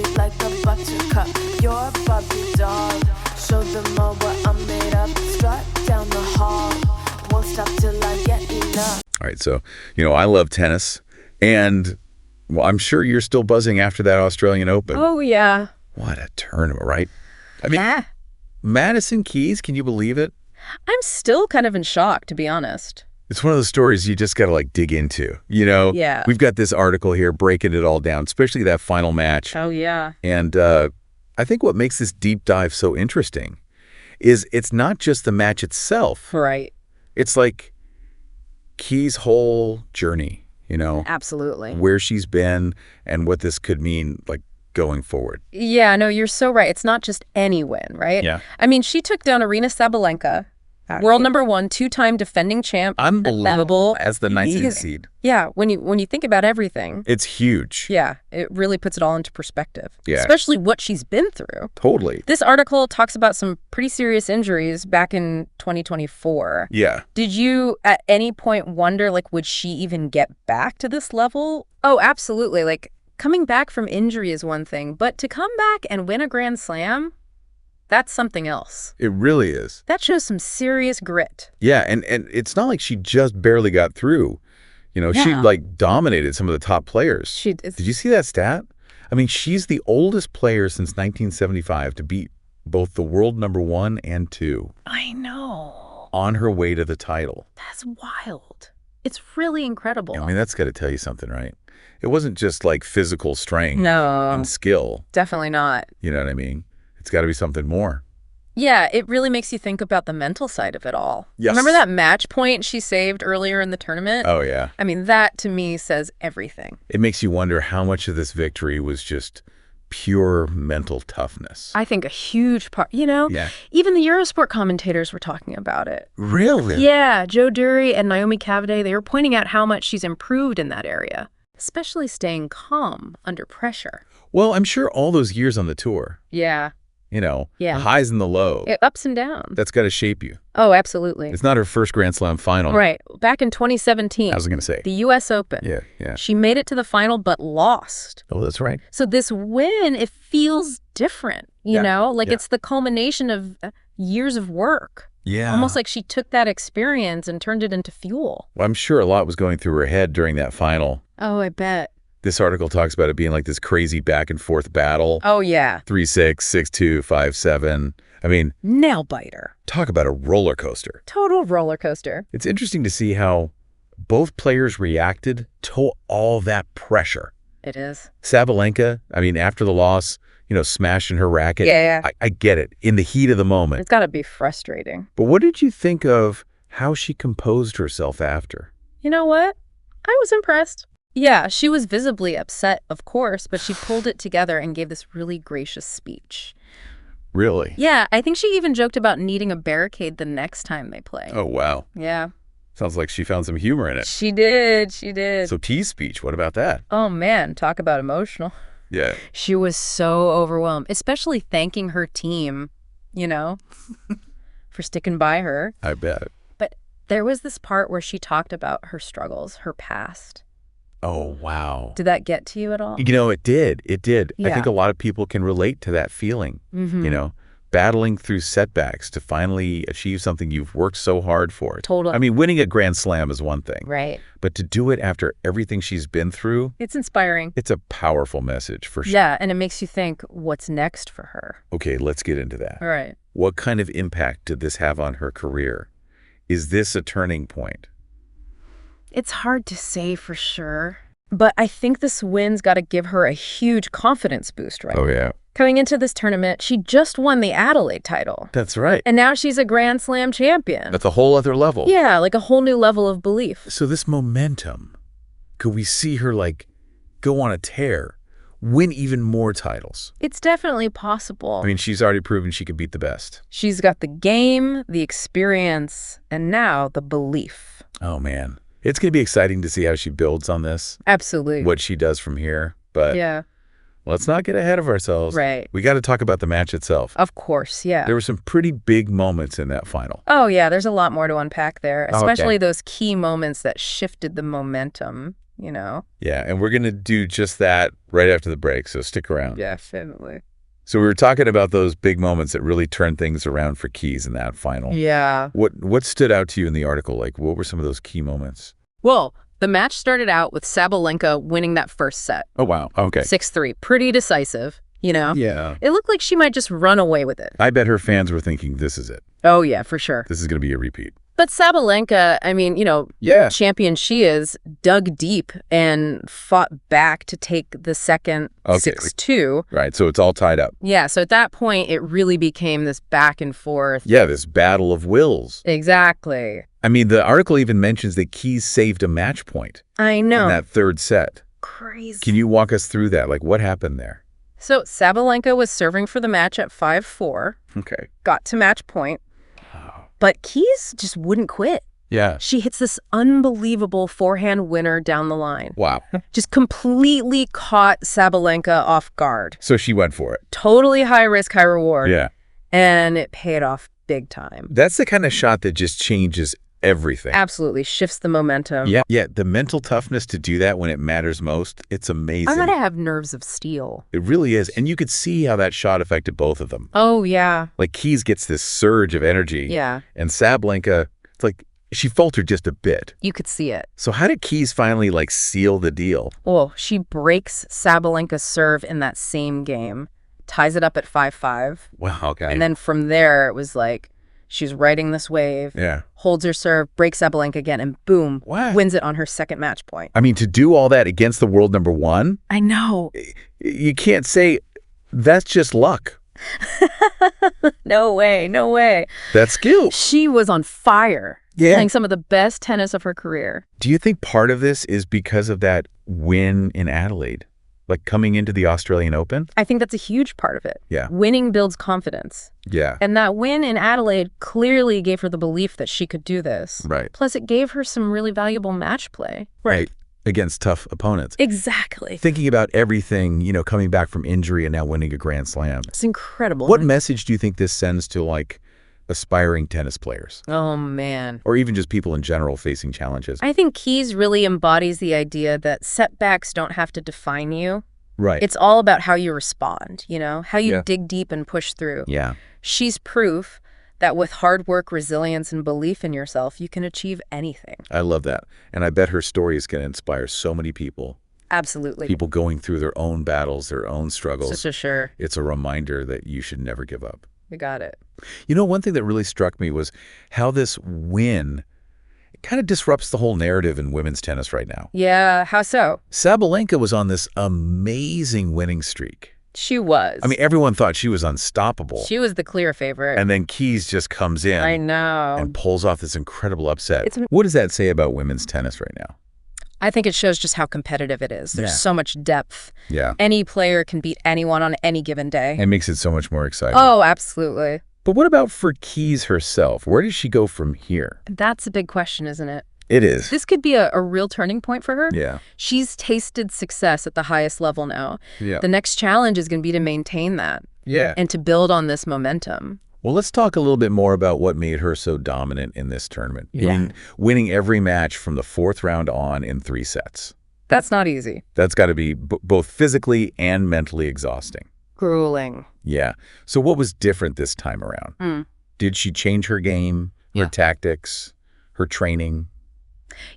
sweet like a buttercup. You're a Barbie doll. Show them all what I'm made of. Strut down the hall. Won't stop till I get enough. All right, so, I love tennis. And, well, I'm sure you're still buzzing after that Australian Open. Oh, yeah. What a tournament, right? I mean, Yeah. Madison Keys, can you believe it? I'm still kind of in shock, to be honest. It's one of those stories you just got to, dig into, Yeah. We've got this article here breaking it all down, especially that final match. Oh, yeah. And I think what makes this deep dive so interesting is it's not just the match itself. Right. It's like Keys' whole journey, Absolutely. where she's been and what this could mean, going forward. Yeah, no, you're so right. It's not just any win, right? Yeah. I mean, she took down Aryna Sabalenka, world number 1, 2-time defending champ. Unbelievable as the 19th seed. Yeah, when you think about everything. It's huge. Yeah, it really puts it all into perspective. Yeah. Especially what she's been through. Totally. This article talks about some pretty serious injuries back in 2024. Yeah. Did you at any point wonder, would she even get back to this level? Oh, absolutely. Coming back from injury is one thing, but to come back and win a Grand Slam, that's something else. It really is. That shows some serious grit. Yeah, and it's not like she just barely got through. She dominated some of the top players. Did you see that stat? I mean, she's the oldest player since 1975 to beat both the world number 1 and 2. I know. On her way to the title. That's wild. It's really incredible. I mean, that's got to tell you something, right? It wasn't just physical strength and skill. Definitely not. You know what I mean? It's got to be something more. Yeah, it really makes you think about the mental side of it all. Yes. Remember that match point she saved earlier in the tournament? Oh, yeah. I mean, that to me says everything. It makes you wonder how much of this victory was just pure mental toughness. I think a huge part, Yeah. Even the Eurosport commentators were talking about it. Really? Yeah, Joe Dury and Naomi Cavaday, they were pointing out how much she's improved in that area, especially staying calm under pressure. Well, I'm sure all those years on the tour, Yeah. the highs and the lows. Ups and downs. That's got to shape you. Oh, absolutely. It's not her first Grand Slam final. Right. Back in 2017. I was going to say. The U.S. Open. Yeah. She made it to the final but lost. Oh, that's right. So this win, it feels different, It's the culmination of years of work. Yeah. Almost like she took that experience and turned it into fuel. Well, I'm sure a lot was going through her head during that final. Oh, I bet. This article talks about it being this crazy back and forth battle. Oh, yeah. 3-6, 6-2, 5-7. I mean, nail biter. Talk about a roller coaster. Total roller coaster. It's interesting to see how both players reacted to all that pressure. It is. Sabalenka, I mean, after the loss, smashing her racket. Yeah. I get it. In the heat of the moment. It's got to be frustrating. But what did you think of how she composed herself after? You know what? I was impressed. Yeah, she was visibly upset, of course, but she pulled it together and gave this really gracious speech. Really? Yeah, I think she even joked about needing a barricade the next time they play. Oh, wow. Yeah. Sounds like she found some humor in it. She did. So Keys' speech, what about that? Oh, man, talk about emotional. Yeah. She was so overwhelmed, especially thanking her team, for sticking by her. I bet. But there was this part where she talked about her struggles, her past. Oh, wow. Did that get to you at all? It did. It did. Yeah. I think a lot of people can relate to that feeling, battling through setbacks to finally achieve something you've worked so hard for. Totally. I mean, winning a Grand Slam is one thing. Right. But to do it after everything she's been through. It's inspiring. It's a powerful message for sure. Yeah, and it makes you think, what's next for her? Okay, let's get into that. All right. What kind of impact did this have on her career? Is this a turning point? It's hard to say for sure, but I think this win's got to give her a huge confidence boost, right? Oh, yeah. Coming into this tournament, she just won the Adelaide title. That's right. And now she's a Grand Slam champion. That's a whole other level. Yeah, a whole new level of belief. So this momentum, could we see her go on a tear, win even more titles? It's definitely possible. I mean, she's already proven she could beat the best. She's got the game, the experience, and now the belief. Oh, man. It's going to be exciting to see how she builds on this. Absolutely. What she does from here. But yeah. Let's not get ahead of ourselves. Right. We got to talk about the match itself. Of course, yeah. There were some pretty big moments in that final. Oh, yeah. There's a lot more to unpack there, especially Okay. those key moments that shifted the momentum. you know? Yeah, and we're going to do just that right after the break, so stick around. Definitely. So we were talking about those big moments that really turned things around for Keys in that final. Yeah. What stood out to you in the article? Like, what were some of those key moments? Well, the match started out with Sabalenka winning that first set. Oh, wow. Okay. 6-3. Pretty decisive, you know? Yeah. It looked like she might just run away with it. I bet her fans were thinking, this is it. Oh, yeah, for sure. This is going to be a repeat. But Sabalenka, I mean, you know, champion she is, dug deep and fought back to take the second 6-2. Right, so it's all tied up. Yeah, so at that point, it really became this back and forth. Yeah, this battle of wills. Exactly. I mean, the article even mentions that Keys saved a match point. I know. In that third set. Crazy. Can you walk us through that? Like, what happened there? So Sabalenka was serving for the match at 5-4. Okay. Got to match point. But Keys just wouldn't quit. Yeah. She hits this unbelievable forehand winner down the line. Wow. Just completely caught Sabalenka off guard. So she went for it. Totally high risk, high reward. Yeah. And it paid off big time. That's the kind of shot that just changes everything. Absolutely. Shifts the momentum. Yeah. Yeah. The mental toughness to do that when it matters most, it's amazing. I'm going to have nerves of steel. It really is. And you could see how that shot affected both of them. Oh, yeah. Like Keys gets this surge of energy. Yeah. And Sabalenka, it's like she faltered just a bit. You could see it. So how did Keys finally like seal the deal? Well, she breaks Sabalenka's serve in that same game, ties it up at 5-5. Wow. Okay. And then from there, it was like, she's riding this wave, holds her serve, breaks Sabalenka again, and boom, wins it on her second match point. I mean, to do all that against the world number one? I know. You can't say that's just luck. No way, no way. That's skill. She was on fire. Yeah. Playing some of the best tennis of her career. Do you think part of this is because of that win in Adelaide? Like coming into the Australian Open? I think that's a huge part of it. Yeah. Winning builds confidence. Yeah. And that win in Adelaide clearly gave her the belief that she could do this. Right. Plus, it gave her some really valuable match play. Right. Against tough opponents. Exactly. Thinking about everything, you know, coming back from injury and now winning a Grand Slam. It's incredible. What message do you think this sends to, like, aspiring tennis players? Oh, man. Or even just people in general facing challenges? I think Keys really embodies the idea that setbacks don't have to define you. Right. It's all about how you respond, you know, how you dig deep and push through. Yeah. She's proof that with hard work, resilience, and belief in yourself, you can achieve anything. I love that. And I bet her story is going to inspire so many people. Absolutely. People going through their own battles, their own struggles. For sure. It's a reminder that you should never give up. You got it. You know, one thing that really struck me was how this win kind of disrupts the whole narrative in women's tennis right now. Yeah, how so? Sabalenka was on this amazing winning streak. She was. I mean, everyone thought she was unstoppable. She was the clear favorite. And then Keys just comes in. I know. And pulls off this incredible upset. What does that say about women's tennis right now? I think it shows just how competitive it is. There's so much depth. Yeah. Any player can beat anyone on any given day. It makes it so much more exciting. Oh, absolutely. But what about for Keys herself? Where does she go from here? That's a big question, isn't it? It is. This could be a real turning point for her. Yeah. She's tasted success at the highest level now. Yeah. The next challenge is going to be to maintain that. Yeah. And to build on this momentum. Well, let's talk a little bit more about what made her so dominant in this tournament. Yeah. I mean, winning every match from the fourth round on in 3 sets. That's not easy. That's got to be both physically and mentally exhausting. Grueling. Yeah. So what was different this time around? Did she change her game, her tactics, her training?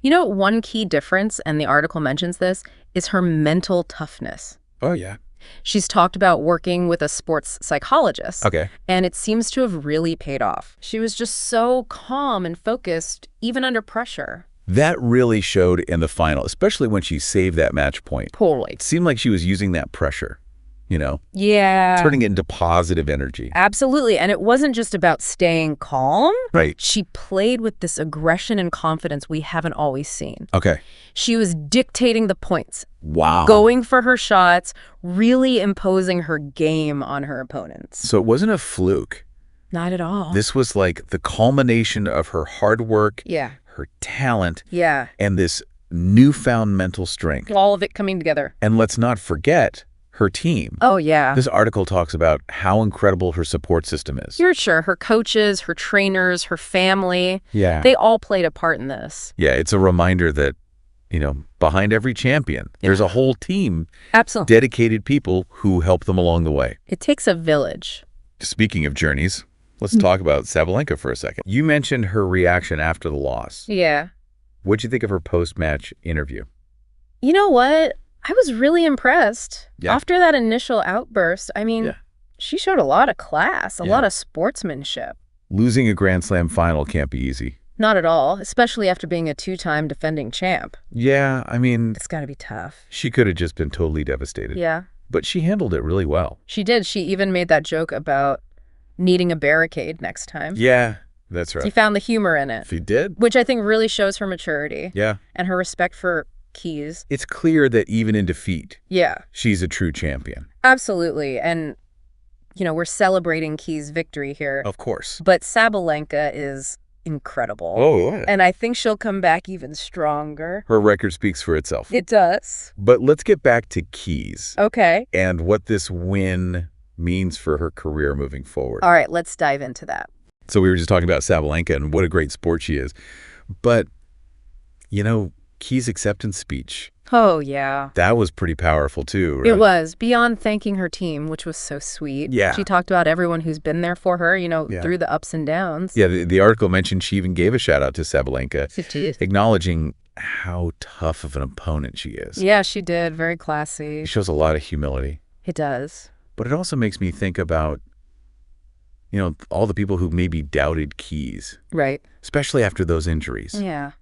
You know, one key difference, and the article mentions this, is her mental toughness. Oh, yeah. She's talked about working with a sports psychologist. Okay. And it seems to have really paid off. She was just so calm and focused, even under pressure. That really showed in the final, especially when she saved that match point. Totally. It seemed like she was using that pressure, you know? Yeah. Turning it into positive energy. Absolutely. And it wasn't just about staying calm. Right. She played with this aggression and confidence we haven't always seen. Okay. She was dictating the points. Wow. Going for her shots, really imposing her game on her opponents. So it wasn't a fluke. Not at all. This was like the culmination of her hard work, her talent, and this newfound mental strength. All of it coming together. And let's not forget her team. Oh, yeah. This article talks about how incredible her support system is. You're sure. Her coaches, her trainers, her family. Yeah. They all played a part in this. Yeah, it's a reminder that behind every champion. There's a whole team. Absolutely. Dedicated people who help them along the way. It takes a village. Speaking of journeys, let's talk about Sabalenka for a second. You mentioned her reaction after the loss. Yeah. What'd you think of her post-match interview? You know what? I was really impressed. Yeah. After that initial outburst, I mean, she showed a lot of class, a lot of sportsmanship. Losing a Grand Slam final can't be easy. Not at all, especially after being a two-time defending champ. Yeah, I mean... It's gotta be tough. She could have just been totally devastated. Yeah. But she handled it really well. She did. She even made that joke about needing a barricade next time. Yeah, that's right. She found the humor in it. She did. Which I think really shows her maturity. Yeah. And her respect for Keys. It's clear that even in defeat, yeah, she's a true champion. Absolutely. And, we're celebrating Keys' victory here. Of course. But Sabalenka is incredible. Oh, yeah. And I think she'll come back even stronger. Her record speaks for itself. It does. But let's get back to Keys. Okay. And what this win means for her career moving forward. All right, let's dive into that. So we were just talking about Sabalenka and what a great sport she is. But, Keys' acceptance speech. Oh, yeah. That was pretty powerful, too, right? It was. Beyond thanking her team, which was so sweet. Yeah. She talked about everyone who's been there for her, through the ups and downs. Yeah, the article mentioned she even gave a shout-out to Sabalenka, acknowledging how tough of an opponent she is. Yeah, she did. Very classy. It shows a lot of humility. It does. But it also makes me think about, all the people who maybe doubted Keys. Right. Especially after those injuries. Yeah.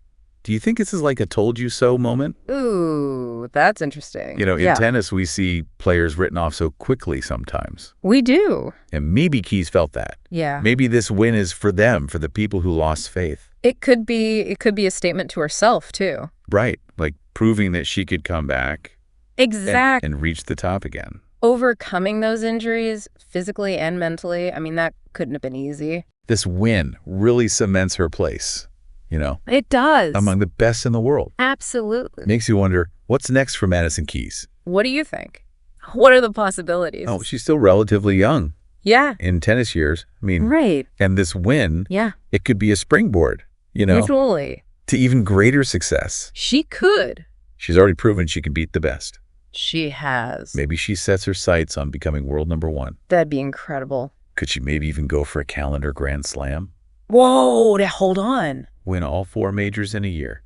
Do you think this is like a told you so moment? Ooh, that's interesting. In tennis, we see players written off so quickly sometimes. We do. And maybe Keys felt that. Yeah. Maybe this win is for them, for the people who lost faith. It could be a statement to herself, too. Right. Like proving that she could come back. Exactly. And reach the top again. Overcoming those injuries, physically and mentally, I mean, that couldn't have been easy. This win really cements her place. It does. Among the best in the world. Absolutely. Makes you wonder, what's next for Madison Keys? What do you think? What are the possibilities? Oh, she's still relatively young. Yeah. In tennis years. I mean, right. And this win, it could be a springboard, Totally. to even greater success. She could. She's already proven she can beat the best. She has. Maybe she sets her sights on becoming world #1. That'd be incredible. Could she maybe even go for a calendar Grand Slam? Whoa, hold on. Win all 4 majors in a year.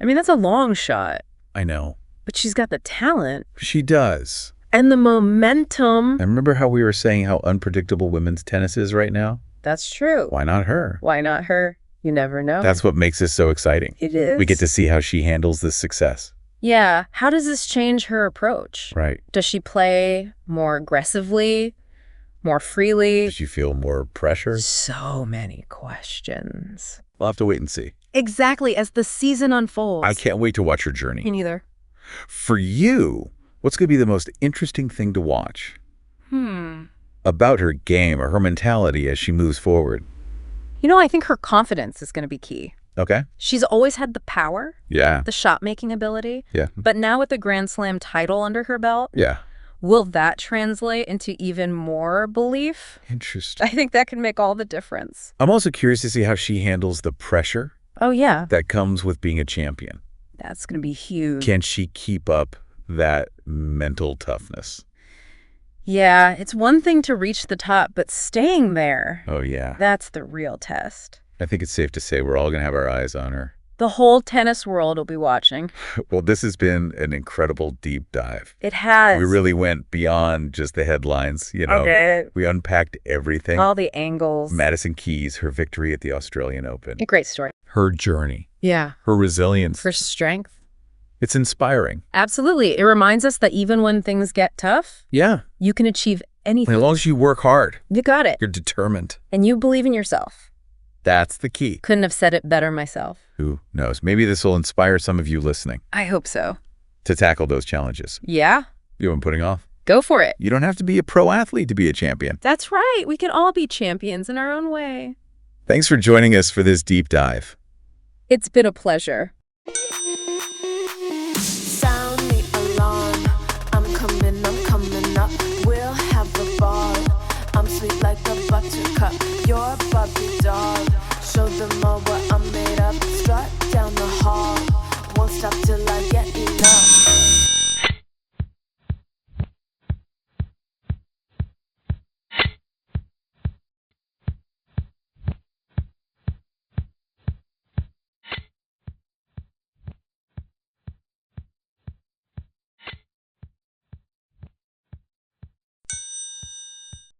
I mean, that's a long shot. I know. But she's got the talent. She does. And the momentum. And remember how we were saying how unpredictable women's tennis is right now? That's true. Why not her? Why not her? You never know. That's what makes this so exciting. It is. We get to see how she handles this success. Yeah. How does this change her approach? Right. Does she play more aggressively? More freely? Does she feel more pressure? So many questions. We'll have to wait and see. Exactly, as the season unfolds. I can't wait to watch her journey. Me neither. For you, what's going to be the most interesting thing to watch? About her game or her mentality as she moves forward? I think her confidence is going to be key. Okay. She's always had the power. Yeah. The shot-making ability. Yeah. But now with the Grand Slam title under her belt. Yeah. Will that translate into even more belief? Interesting. I think that can make all the difference. I'm also curious to see how she handles the pressure. Oh, yeah. That comes with being a champion. That's going to be huge. Can she keep up that mental toughness? Yeah, it's one thing to reach the top, but staying there. Oh, yeah. That's the real test. I think it's safe to say we're all going to have our eyes on her. The whole tennis world will be watching. Well, this has been an incredible deep dive. It has. We really went beyond just the headlines, Okay. We unpacked everything. All the angles. Madison Keys, her victory at the Australian Open. A great story. Her journey. Yeah. Her resilience. Her strength. It's inspiring. Absolutely. It reminds us that even when things get tough, you can achieve anything. As long as you work hard. You got it. You're determined. And you believe in yourself. That's the key. Couldn't have said it better myself. Who knows? Maybe this will inspire some of you listening. I hope so. To tackle those challenges. Yeah. You know what I'm putting off? Go for it. You don't have to be a pro athlete to be a champion. That's right. We can all be champions in our own way. Thanks for joining us for this deep dive. It's been a pleasure. Sound the alarm. I'm coming up. We'll have a ball. I'm sweet like a buttercup. You're a Barbie doll. Show them all what